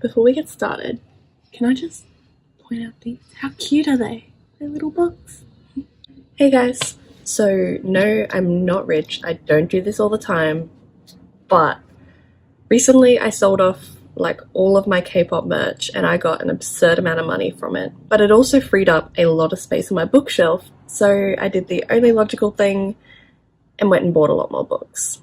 before we get started, can I just point out these? How cute are they? They're little books. Hey guys, so no, I'm not rich. I don't do this all the time, but recently I sold off like all of my K-pop merch and I got an absurd amount of money from it. But it also freed up a lot of space on my bookshelf, so I did the only logical thing and went and bought a lot more books.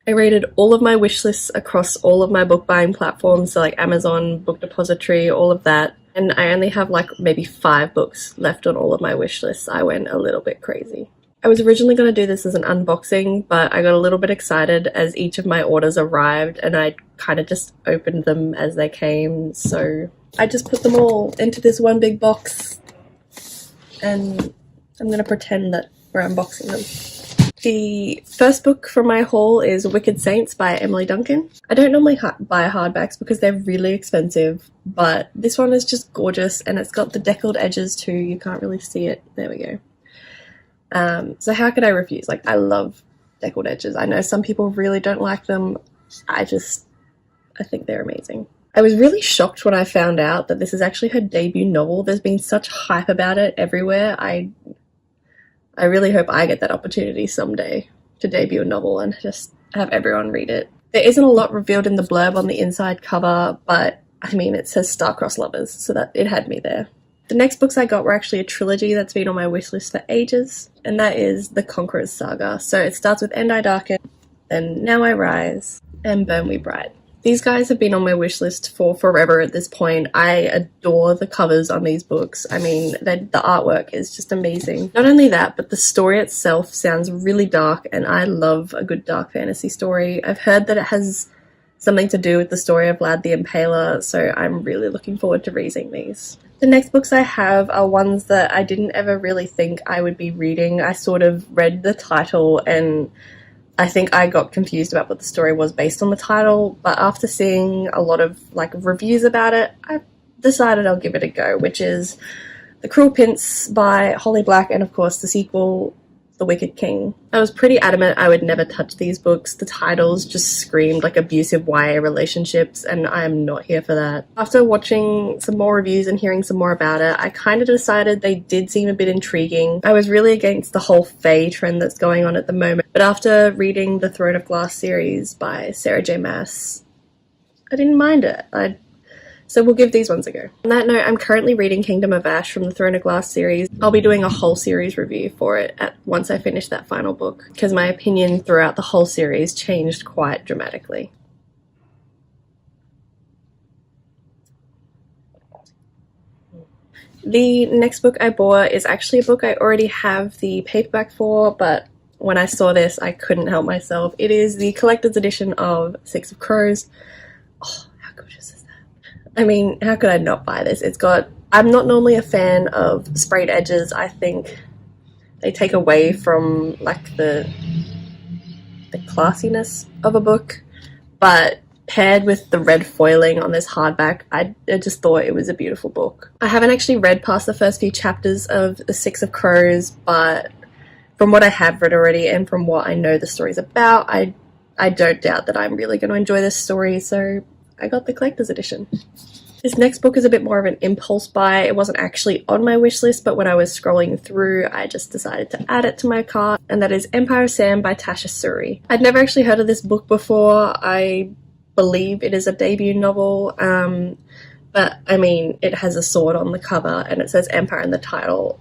I rated all of my wish lists across all of my book buying platforms, so like Amazon, Book Depository, all of that. And I only have like maybe 5 books left on all of my wish lists. I went a little bit crazy. I was originally going to do this as an unboxing, but I got a little bit excited as each of my orders arrived and I kind of just opened them as they came. So I just put them all into this one big box and I'm going to pretend that we're unboxing them. The first book from my haul is Wicked Saints by Emily Duncan. I don't normally buy hardbacks because they're really expensive, but this one is just gorgeous and it's got the deckled edges too. You can't really see it. There we go. So how could I refuse? Like, I love deckled edges. I know some people really don't like them. I think they're amazing. I was really shocked when I found out that this is actually her debut novel. There's been such hype about it everywhere. I really hope I get that opportunity someday to debut a novel and just have everyone read it. There isn't a lot revealed in the blurb on the inside cover, but I mean, it says star-crossed lovers, so that it had me there. The next books I got were actually a trilogy that's been on my wish list for ages, and that is The Conqueror's Saga. So it starts with And I Darken, then Now I Rise, and Burn We Bright. These guys have been on my wish list for forever at this point. I adore the covers on these books. I mean, the artwork is just amazing. Not only that, but the story itself sounds really dark, and I love a good dark fantasy story. I've heard that it has something to do with the story of Vlad the Impaler, so I'm really looking forward to reading these. The next books I have are ones that I didn't ever really think I would be reading. I sort of read the title and I think I got confused about what the story was based on the title, but after seeing a lot of like reviews about it, I decided I'll give it a go, which is The Cruel Prince by Holly Black and of course the sequel, The Wicked King. I was pretty adamant I would never touch these books. The titles just screamed like abusive YA relationships and I am not here for that. After watching some more reviews and hearing some more about it, I kind of decided they did seem a bit intriguing. I was really against the whole fae trend that's going on at the moment, but after reading the Throne of Glass series by Sarah J. Maas, I didn't mind it. So we'll give these ones a go. On that note, I'm currently reading Kingdom of Ash from the Throne of Glass series. I'll be doing a whole series review for it once I finish that final book, because my opinion throughout the whole series changed quite dramatically. The next book I bought is actually a book I already have the paperback for, but when I saw this, I couldn't help myself. It is the collector's edition of Six of Crows. Oh, how gorgeous is that? I mean, how could I not buy this? I'm not normally a fan of sprayed edges. I think they take away from like the classiness of a book, but paired with the red foiling on this hardback, I just thought it was a beautiful book. I haven't actually read past the first few chapters of The Six of Crows, but from what I have read already and from what I know the story's about, I don't doubt that I'm really going to enjoy this story, so I got the collector's edition. This next book is a bit more of an impulse buy. It wasn't actually on my wish list, but when I was scrolling through, I just decided to add it to my cart, and that is Empire of Sand by Tasha Suri. I'd never actually heard of this book before. I believe it is a debut novel, but I mean, it has a sword on the cover and it says Empire in the title.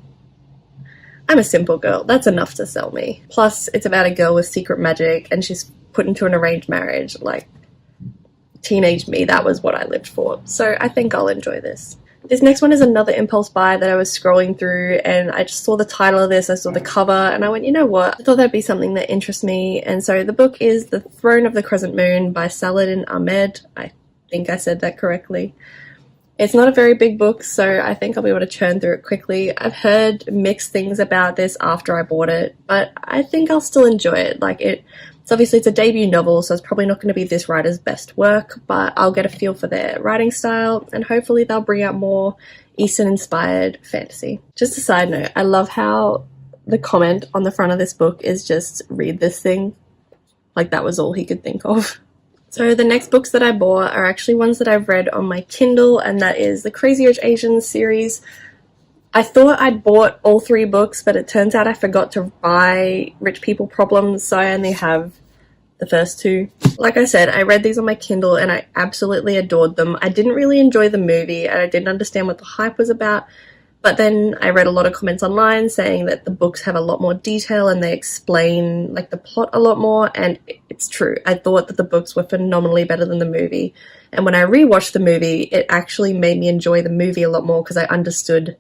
I'm a simple girl. That's enough to sell me. Plus, it's about a girl with secret magic and she's put into an arranged marriage. Like, teenage me, that was what I lived for. So I think I'll enjoy this. This next one is another impulse buy that I was scrolling through and I just saw the title of this, I saw the cover and I went, you know what, I thought that'd be something that interests me. And so the book is The Throne of the Crescent Moon by Saladin Ahmed. I think I said that correctly. It's not a very big book, so I think I'll be able to churn through it quickly. I've heard mixed things about this after I bought it, but I think I'll still enjoy it. It's obviously it's a debut novel, so it's probably not going to be this writer's best work, but I'll get a feel for their writing style, and hopefully they'll bring out more Eastern-inspired fantasy. Just a side note, I love how the comment on the front of this book is just, read this thing. Like, that was all he could think of. So the next books that I bought are actually ones that I've read on my Kindle, and that is the Crazy Rich Asians series. I thought I'd bought all 3 books, but it turns out I forgot to buy Rich People Problems, so I only have the first 2. Like I said, I read these on my Kindle and I absolutely adored them. I didn't really enjoy the movie and I didn't understand what the hype was about, but then I read a lot of comments online saying that the books have a lot more detail and they explain like the plot a lot more, and it's true. I thought that the books were phenomenally better than the movie, and when I rewatched the movie, it actually made me enjoy the movie a lot more because I understood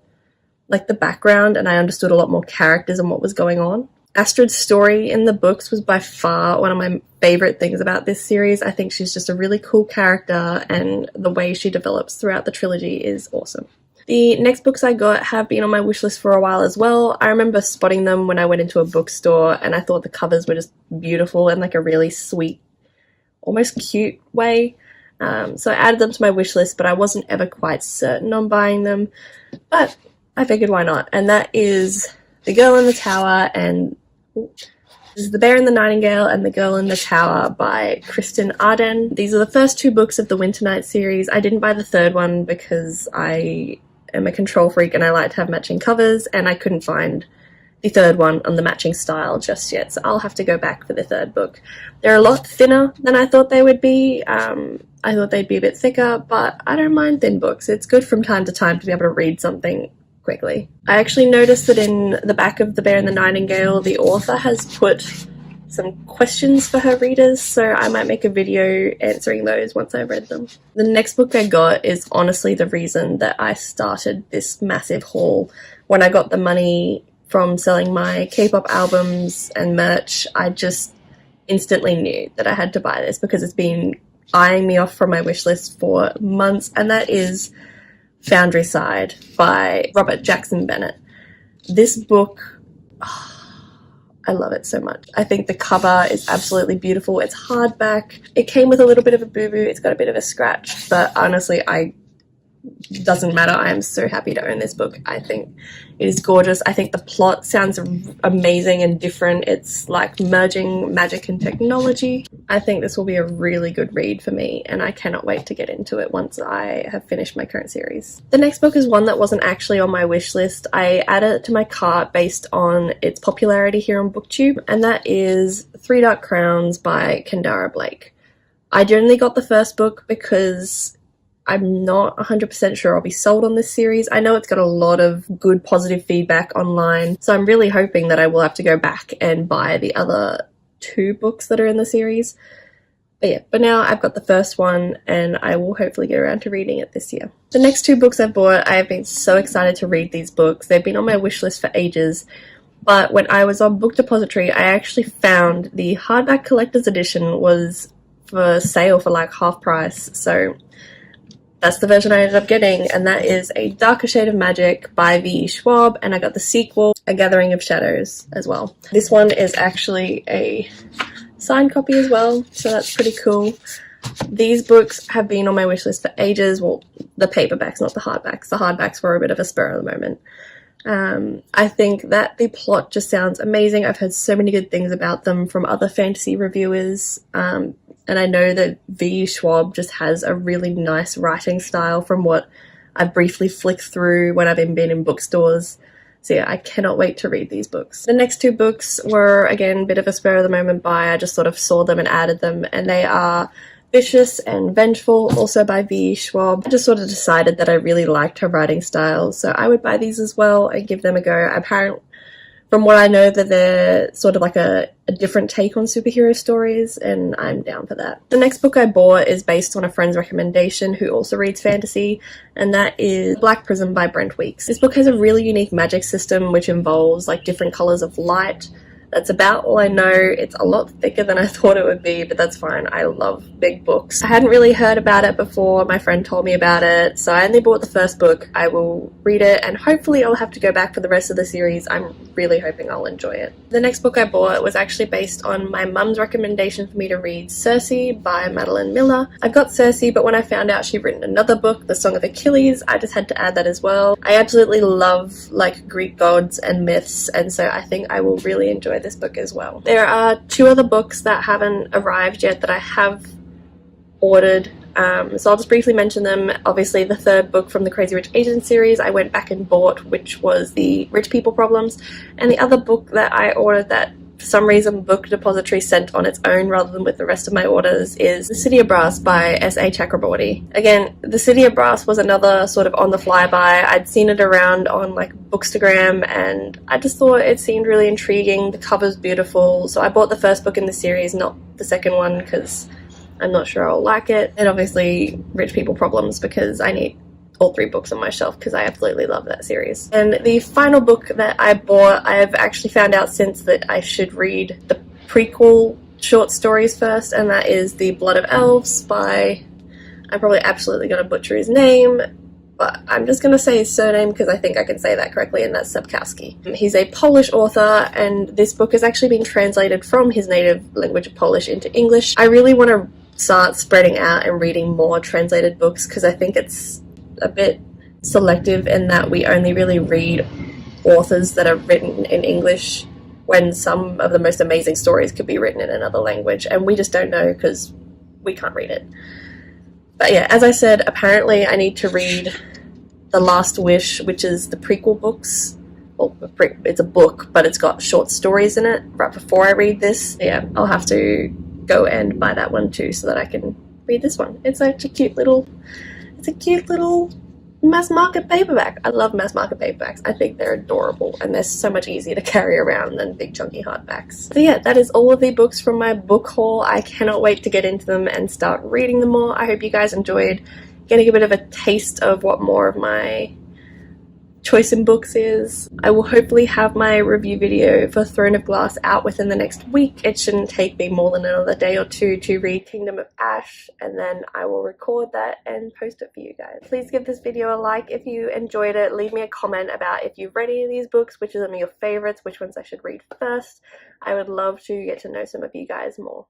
like the background and I understood a lot more characters and what was going on. Astrid's story in the books was by far one of my favorite things about this series. I think she's just a really cool character and the way she develops throughout the trilogy is awesome. The next books I got have been on my wish list for a while as well. I remember spotting them when I went into a bookstore and I thought the covers were just beautiful in like a really sweet, almost cute way. So I added them to my wish list, but I wasn't ever quite certain on buying them. But I figured why not? And that is The Girl in the Tower and this is The Bear and the Nightingale and The Girl in the Tower by Kristen Arden. These are the first 2 books of the Winter Night series. I didn't buy the 3rd one because I am a control freak and I like to have matching covers, and I couldn't find the 3rd one on the matching style just yet, so I'll have to go back for the 3rd book. They're a lot thinner than I thought they would be. I thought they'd be a bit thicker, but I don't mind thin books. It's good from time to time to be able to read something quickly. I actually noticed that in the back of The Bear and the Nightingale, the author has put some questions for her readers, so I might make a video answering those once I've read them. The next book I got is honestly the reason that I started this massive haul. When I got the money from selling my K-pop albums and merch, I just instantly knew that I had to buy this because it's been eyeing me off from my wish list for months, and that is Foundry Side by Robert Jackson Bennett. This book, I love it so much. I think the cover is absolutely beautiful. It's hardback. It came with a little bit of a boo-boo. It's got a bit of a scratch, but honestly, doesn't matter. I am so happy to own this book. I think it is gorgeous. I think the plot sounds amazing and different. It's like merging magic and technology. I think this will be a really good read for me, and I cannot wait to get into it once I have finished my current series. The next book is one that wasn't actually on my wish list. I added it to my cart based on its popularity here on BookTube, and that is Three Dark Crowns by Kendara Blake. I generally got the first book because I'm not 100% sure I'll be sold on this series. I know it's got a lot of good positive feedback online, so I'm really hoping that I will have to go back and buy the other 2 books that are in the series. But yeah, but now I've got the first one and I will hopefully get around to reading it this year. The next 2 books I've bought, I have been so excited to read these books. They've been on my wish list for ages, but when I was on Book Depository, I actually found the hardback collector's edition was for sale for like half price, so that's the version I ended up getting, and that is A Darker Shade of Magic by V. Schwab, and I got the sequel, A Gathering of Shadows, as well. This one is actually a signed copy as well, so that's pretty cool. These books have been on my wish list for ages. Well, the paperbacks, not the hardbacks. The hardbacks were a bit of a spur of the moment. I think that the plot just sounds amazing. I've heard so many good things about them from other fantasy reviewers, and I know that V. Schwab just has a really nice writing style from what I've briefly flicked through when I've been in bookstores. So yeah, I cannot wait to read these books. The next 2 books were, again, a bit of a spur of the moment buy. I just sort of saw them and added them, and they are Vicious and Vengeful, also by V. Schwab. I just sort of decided that I really liked her writing style, so I would buy these as well and give them a go. Apparently, from what I know, that they're sort of like a different take on superhero stories, and I'm down for that. The next book I bought is based on a friend's recommendation who also reads fantasy, and that is Black Prism by Brent Weeks. This book has a really unique magic system which involves like different colors of light. That's about all I know. It's a lot thicker than I thought it would be, but that's fine. I love big books. I hadn't really heard about it before. My friend told me about it, so I only bought the first book. I will read it, and hopefully I'll have to go back for the rest of the series. I'm really hoping I'll enjoy it. The next book I bought was actually based on my mum's recommendation for me to read Circe by Madeline Miller. I got Circe, but when I found out she'd written another book, The Song of Achilles, I just had to add that as well. I absolutely love like Greek gods and myths, and so I think I will really enjoy this book as well. There are 2 other books that haven't arrived yet that I have ordered. So I'll just briefly mention them. Obviously, the third book from the Crazy Rich Asians series I went back and bought, which was the Rich People Problems. And the other book that I ordered that for some reason Book Depository sent on its own rather than with the rest of my orders is The City of Brass by S.A. Chakraborty. Again, The City of Brass was another sort of on the fly buy. I'd seen it around on like Bookstagram and I just thought it seemed really intriguing. The cover's beautiful, so I bought the first book in the series, not the second one, because I'm not sure I'll like it. And obviously Rich People Problems because I need all 3 books on my shelf because I absolutely love that series. And the final book that I bought, I've actually found out since that I should read the prequel short stories first, and that is The Blood of Elves by, I'm probably absolutely going to butcher his name, but I'm just going to say his surname because I think I can say that correctly, and that's Sapkowski. He's a Polish author, and this book has actually been translated from his native language of Polish into English. I really want to start spreading out and reading more translated books because I think it's a bit selective in that we only really read authors that are written in English when some of the most amazing stories could be written in another language, and we just don't know because we can't read it. But yeah, as I said, apparently I need to read The Last Wish, which is the prequel books. Well, it's a book, but it's got short stories in it right before I read this. Yeah, I'll have to go and buy that one too so that I can read this one. It's such a cute little mass market paperback. I love mass market paperbacks. I think they're adorable and they're so much easier to carry around than big chunky hardbacks. So yeah, that is all of the books from my book haul. I cannot wait to get into them and start reading them more. I hope you guys enjoyed getting a bit of a taste of what more of my choice in books is. I will hopefully have my review video for Throne of Glass out within the next week. It shouldn't take me more than another day or two to read Kingdom of Ash, and then I will record that and post it for you guys. Please give this video a like if you enjoyed it. Leave me a comment about if you've read any of these books, which are some of your favorites, which ones I should read first. I would love to get to know some of you guys more.